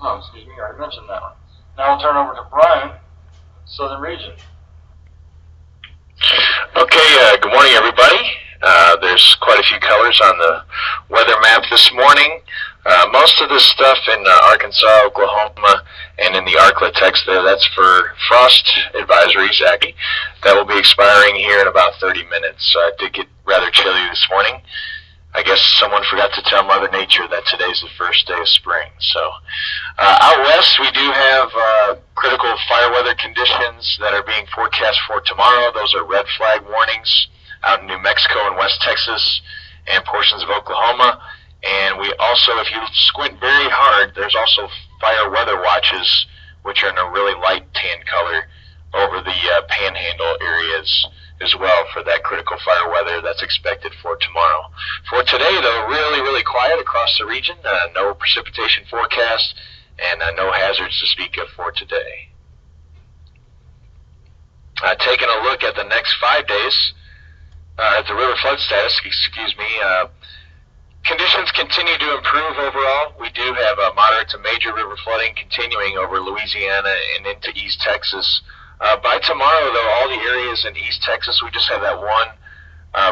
Oh, excuse me, I already mentioned that one. Now we'll turn over to Brian, Southern Region. Okay, good morning, everybody. There's quite a few colors on the weather map this morning. Most of this stuff in Arkansas, Oklahoma, and in the ARCLA text there, that's for frost advisories, actually. That will be expiring here in about 30 minutes. It did get rather chilly this morning. I guess someone forgot to tell Mother Nature that today's the first day of spring. So out west, we do have critical fire weather conditions that are being forecast for tomorrow. Those are red flag warnings out in New Mexico and West Texas and portions of Oklahoma. And we also, if you squint very hard, there's also fire weather watches, which are in a really light tan color over the panhandle areas as well for that critical fire weather that's expected for tomorrow. For today, though, really quiet across the region. No precipitation forecast and no hazards to speak of for today. Taking a look at the next 5 days, at the river flood status, conditions continue to improve overall. We do have moderate to major river flooding continuing over Louisiana and into East Texas. By tomorrow, though, all the areas in East Texas, we just have that one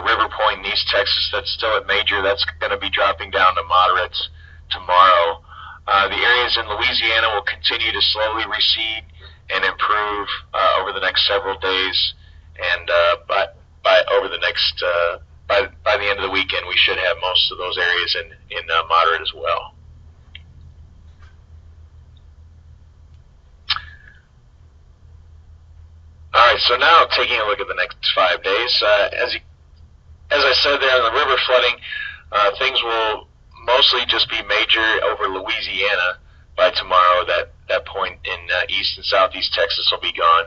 river point in East Texas that's still at major. That's going to be dropping down to moderate tomorrow. The areas in Louisiana will continue to slowly recede and improve over the next several days, and by the end of the weekend, we should have most of those areas in moderate as well. All right, so now taking a look at the next 5 days, as I said there on the river flooding, things will mostly just be major over Louisiana by tomorrow. That point in East and Southeast Texas will be gone.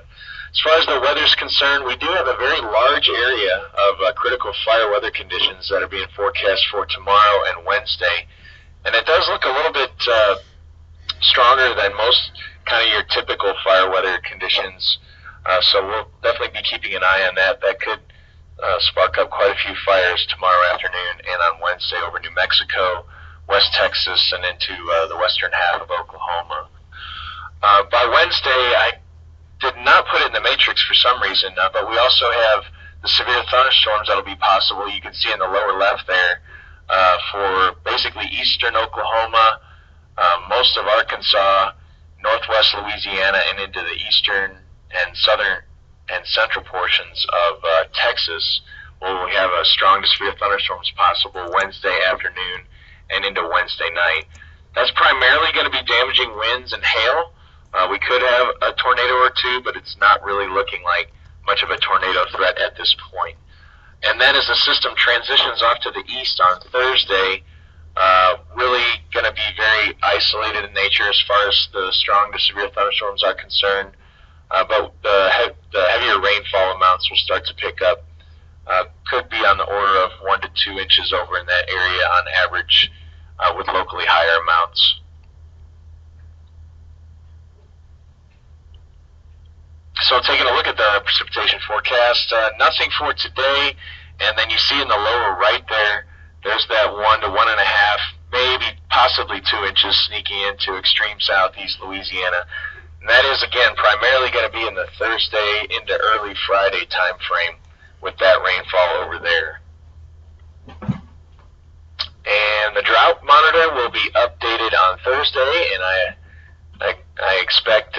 As far as the weather is concerned, we do have a very large area of critical fire weather conditions that are being forecast for tomorrow and Wednesday. And it does look a little bit stronger than most kind of your typical fire weather conditions. So we'll definitely be keeping an eye on that. That could spark up quite a few fires tomorrow afternoon and on Wednesday over New Mexico, West Texas, and into the western half of Oklahoma. By Wednesday, I did not put it in the matrix for some reason, but we also have the severe thunderstorms that will be possible. You can see in the lower left there for basically eastern Oklahoma, most of Arkansas, northwest Louisiana, and into the eastern and southern and central portions of Texas, where we have a strong to severe thunderstorms possible Wednesday afternoon and into Wednesday night. That's primarily going to be damaging winds and hail. We could have a tornado or two, but it's not really looking like much of a tornado threat at this point. And then as the system transitions off to the east on Thursday, really going to be very isolated in nature as far as the strong to severe thunderstorms are concerned. But the heavier rainfall amounts will start to pick up. Could be on the order of 1 to 2 inches over in that area on average, with locally higher amounts. So taking a look at the precipitation forecast, nothing for today, and then you see in the lower right there, there's that 1 to 1.5, maybe possibly 2 inches sneaking into extreme southeast Louisiana. And that is, again, primarily going to be in the Thursday into early Friday time frame with that rainfall over there. And the drought monitor will be updated on Thursday, and I expect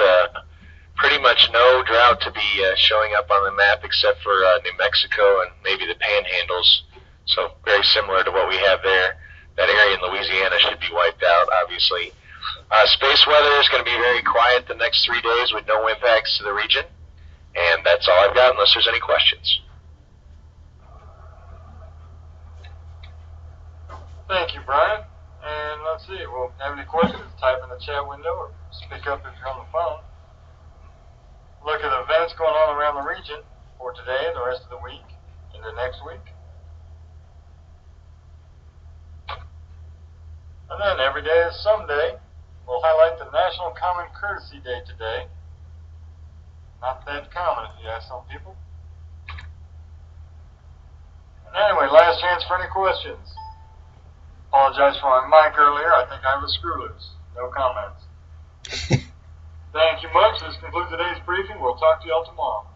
pretty much no drought to be showing up on the map except for New Mexico and maybe the panhandles. So very similar to what we have there. That area in Louisiana should be wiped out, obviously. Space weather is going to be very quiet the next 3 days with no impacts to the region. And that's all I've got unless there's any questions. Thank you, Brian. And let's see, well, if you have any questions, type in the chat window or speak up if you're on the phone. Look at events going on around the region for today and the rest of the week and the next week. And then every day is someday. We'll highlight the National Common Courtesy Day today. Not that common if you ask some people. And anyway, last chance for any questions. Apologize for my mic earlier. I think I was screw loose. No comments. this concludes today's briefing. We'll talk to y'all tomorrow.